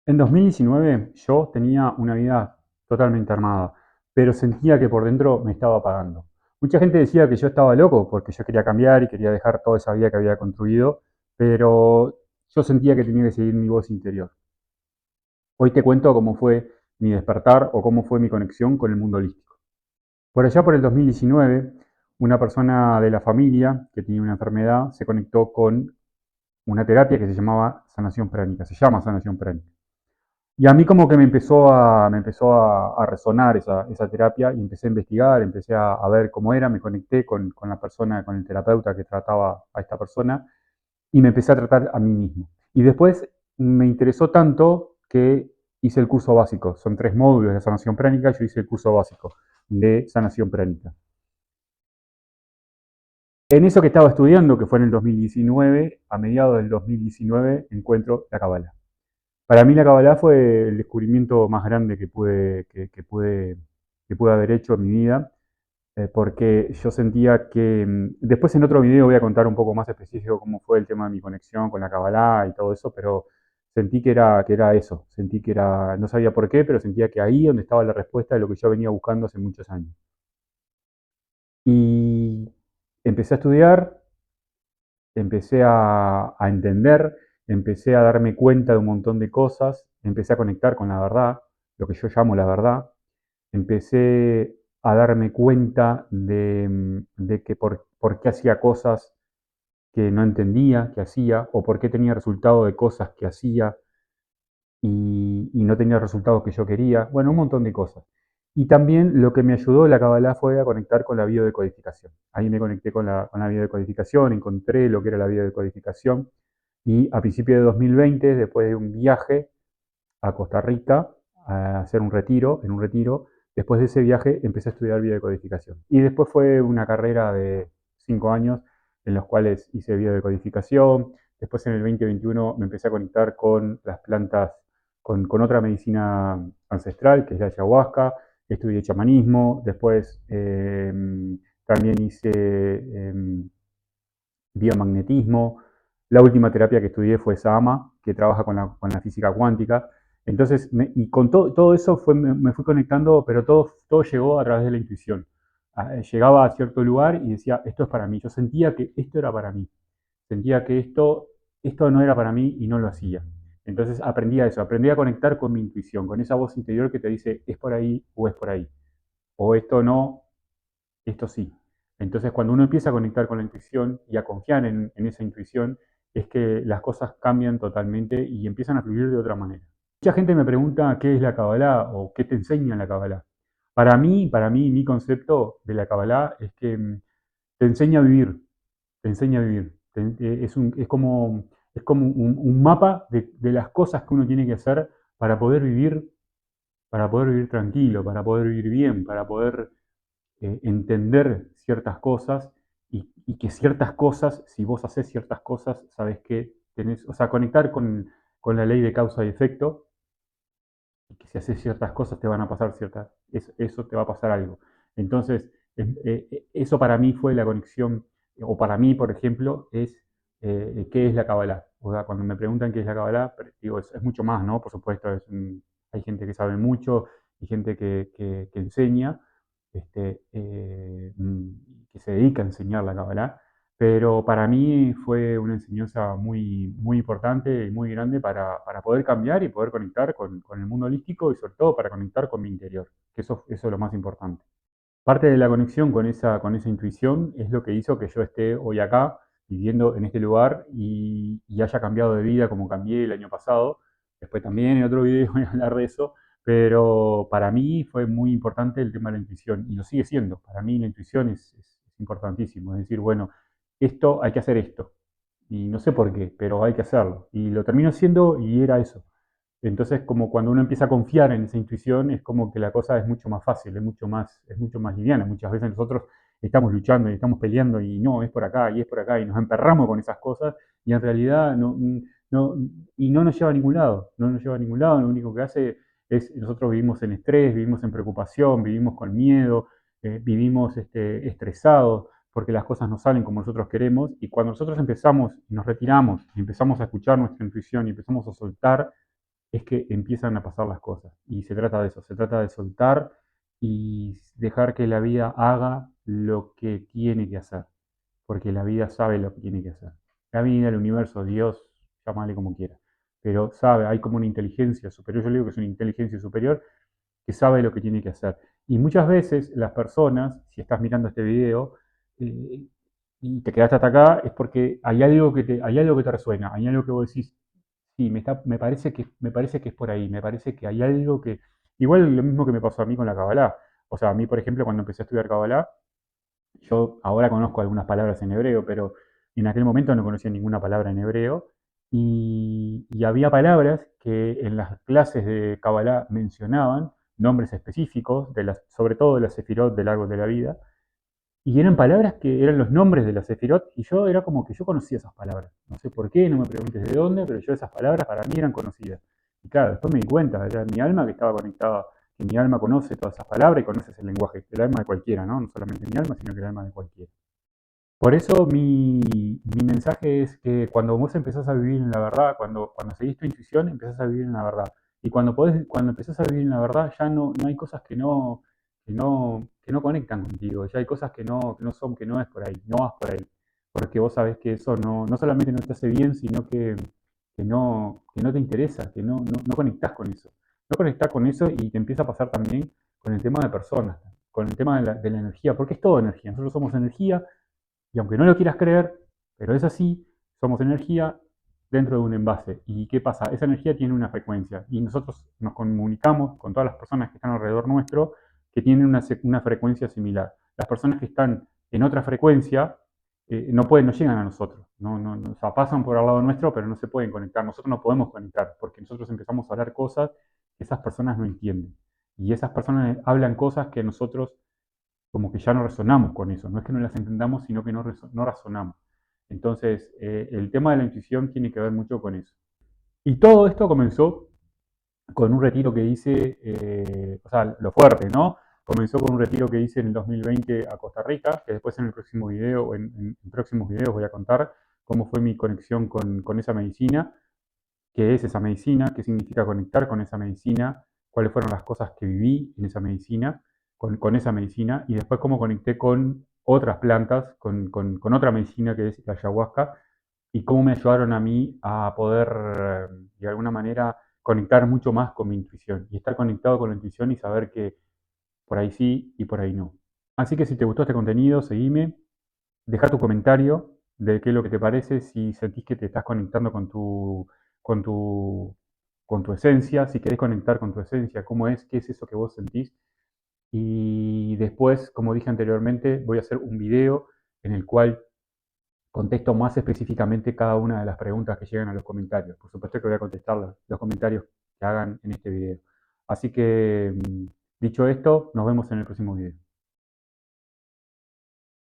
En 2019 yo tenía una vida totalmente armada, pero sentía que por dentro me estaba apagando. Mucha gente decía que yo estaba loco porque yo quería cambiar y quería dejar toda esa vida que había construido, pero yo sentía que tenía que seguir mi voz interior. Hoy te cuento cómo fue mi despertar o cómo fue mi conexión con el mundo holístico. Por allá por el 2019, una persona de la familia que tenía una enfermedad se conectó con una terapia que se llamaba sanación pránica, se llama sanación pránica. Y a mí como que me empezó a resonar esa terapia y empecé a investigar, empecé a ver cómo era, me conecté con la persona, con el terapeuta que trataba a esta persona y me empecé a tratar a mí mismo. Y después me interesó tanto que hice el curso básico. Son 3 módulos de sanación pránica, yo hice el curso básico de sanación pránica. En eso que estaba estudiando, que fue en el 2019, a mediados del 2019, encuentro la Kabbalah. Para mí la Kabbalah fue el descubrimiento más grande que pude haber hecho en mi vida, porque yo sentía que, después en otro video voy a contar un poco más específico cómo fue el tema de mi conexión con la Kabbalah y todo eso, pero sentí que era eso, sentí que era, no sabía por qué, pero sentía que ahí donde estaba la respuesta de lo que yo venía buscando hace muchos años. Y empecé a estudiar, empecé a entender, empecé a darme cuenta de un montón de cosas, empecé a conectar con la verdad, lo que yo llamo la verdad, empecé a darme cuenta de que por qué hacía cosas que no entendía que hacía, o por qué tenía resultado de cosas que hacía y no tenía resultados que yo quería, bueno, un montón de cosas. Y también lo que me ayudó la Kabbalah fue a conectar con la biodecodificación. Ahí me conecté con la biodecodificación, encontré lo que era la biodecodificación y a principios de 2020, después de un viaje a Costa Rica a hacer un retiro, en un retiro, después de ese viaje empecé a estudiar biodecodificación. Y después fue una carrera de 5 años en los cuales hice biodecodificación. Después en el 2021 me empecé a conectar con las plantas, con otra medicina ancestral, que es la ayahuasca. Estudié chamanismo. Después también hice biomagnetismo. La última terapia que estudié fue SAMA, que trabaja con la física cuántica. Entonces, y con todo eso me fui conectando, pero todo llegó a través de la intuición. Llegaba a cierto lugar y decía, esto es para mí. Yo sentía que esto era para mí. Sentía que esto no era para mí y no lo hacía. Entonces aprendí a eso, aprendí a conectar con mi intuición, con esa voz interior que te dice, es por ahí o es por ahí. O esto no, esto sí. Entonces, cuando uno empieza a conectar con la intuición y a confiar en esa intuición, es que las cosas cambian totalmente y empiezan a fluir de otra manera. Mucha gente me pregunta qué es la Kabbalah o qué te enseña la Kabbalah. Para mí, mi concepto de la Kabbalah es que te enseña a vivir, te enseña a vivir. Es como un mapa de las cosas que uno tiene que hacer para poder vivir, para poder vivir tranquilo, para poder vivir bien, para poder entender ciertas cosas y que ciertas cosas, si vos haces ciertas cosas, sabes que tenés, o sea, conectar con la ley de causa y efecto, y que si haces ciertas cosas te van a pasar ciertas, eso te va a pasar algo. Entonces, eso para mí fue la conexión, o para mí, por ejemplo, es qué es la Kabbalah. O sea, cuando me preguntan qué es la Kabbalah, digo, es mucho más, ¿no? Por supuesto, hay gente que sabe mucho y gente que enseña, que se dedica a enseñar la Kabbalah, pero para mí fue una enseñanza muy, muy importante y muy grande para poder cambiar y poder conectar con el mundo holístico y sobre todo para conectar con mi interior, que eso es lo más importante. Parte de la conexión con esa intuición es lo que hizo que yo esté hoy acá, viviendo en este lugar y haya cambiado de vida como cambié el año pasado. Después también en otro video voy a hablar de eso, pero para mí fue muy importante el tema de la intuición y lo sigue siendo. Para mí la intuición es importantísimo. Es decir, bueno, esto hay que hacer esto. Y no sé por qué, pero hay que hacerlo. Y lo termino haciendo y era eso. Entonces, como cuando uno empieza a confiar en esa intuición, es como que la cosa es mucho más fácil, es mucho más liviana. Muchas veces nosotros estamos luchando y estamos peleando y no, es por acá y es por acá y nos emperramos con esas cosas y en realidad no, y no nos lleva a ningún lado, no nos lleva a ningún lado, lo único que hace es, nosotros vivimos en estrés, vivimos en preocupación, vivimos con miedo, vivimos estresados porque las cosas no salen como nosotros queremos y cuando nosotros empezamos y nos retiramos y empezamos a escuchar nuestra intuición y empezamos a soltar, es que empiezan a pasar las cosas. Y se trata de eso, se trata de soltar y dejar que la vida haga lo que tiene que hacer, porque la vida sabe lo que tiene que hacer. La vida, el universo, Dios, llámale como quiera, pero sabe, hay como una inteligencia superior, yo le digo que es una inteligencia superior que sabe lo que tiene que hacer. Y muchas veces las personas, si estás mirando este video eh, y te quedaste hasta acá, es porque hay algo que te resuena, hay algo que vos decís, sí, me parece que es por ahí, me parece que hay algo que... Igual lo mismo que me pasó a mí con la Kabbalah. O sea, a mí, por ejemplo, cuando empecé a estudiar Kabbalah, yo ahora conozco algunas palabras en hebreo, pero en aquel momento no conocía ninguna palabra en hebreo. Y había palabras que en las clases de Kabbalah mencionaban, nombres específicos, sobre todo de las sefirot del árbol de la vida, y eran palabras que eran los nombres de las sefirot, y yo era como que yo conocía esas palabras. No sé por qué, no me preguntes de dónde, pero yo esas palabras para mí eran conocidas. Y claro, después me di cuenta, era mi alma que estaba conectada, que mi alma conoce todas esas palabras y conoce ese lenguaje, el alma de cualquiera, ¿no? No solamente mi alma, sino que el alma de cualquiera. Por eso mi mensaje es que cuando vos empezás a vivir en la verdad, cuando seguís tu intuición, empezás a vivir en la verdad. Y cuando empezás a vivir en la verdad, ya no hay cosas que no conectan contigo, ya hay cosas que no es por ahí, no vas por ahí. Porque vos sabés que eso no solamente no te hace bien, sino que no te interesa, que no conectás con eso. No conectás con eso y te empieza a pasar también con el tema de personas, con el tema de la energía, porque es todo energía. Nosotros somos energía y aunque no lo quieras creer, pero es así, somos energía dentro de un envase. ¿Y qué pasa? Esa energía tiene una frecuencia y nosotros nos comunicamos con todas las personas que están alrededor nuestro que tienen una frecuencia similar. Las personas que están en otra frecuencia no llegan a nosotros, o sea, pasan por al lado nuestro, pero no se pueden conectar. Nosotros no podemos conectar porque nosotros empezamos a hablar cosas que esas personas no entienden. Y esas personas hablan cosas que nosotros como que ya no resonamos con eso. No es que no las entendamos, sino que no razonamos. Entonces, el tema de la intuición tiene que ver mucho con eso. Y todo esto comenzó con un retiro que hice, o sea, lo fuerte, ¿no? Comenzó con un retiro que hice en el 2020 a Costa Rica, que después en el próximo video, o en próximos videos voy a contar cómo fue mi conexión con esa medicina, qué es esa medicina, qué significa conectar con esa medicina, cuáles fueron las cosas que viví en esa medicina, con esa medicina, y después cómo conecté con otras plantas, con otra medicina que es la ayahuasca, y cómo me ayudaron a mí a poder, de alguna manera, conectar mucho más con mi intuición, y estar conectado con la intuición y saber que por ahí sí y por ahí no. Así que si te gustó este contenido, seguime, deja tu comentario de qué es lo que te parece, si sentís que te estás conectando con tu, con tu esencia, si querés conectar con tu esencia, cómo es, qué es eso que vos sentís. Y después, como dije anteriormente, voy a hacer un video en el cual contesto más específicamente cada una de las preguntas que llegan a los comentarios. Por supuesto que voy a contestar los comentarios que hagan en este video. Así que, dicho esto, nos vemos en el próximo video.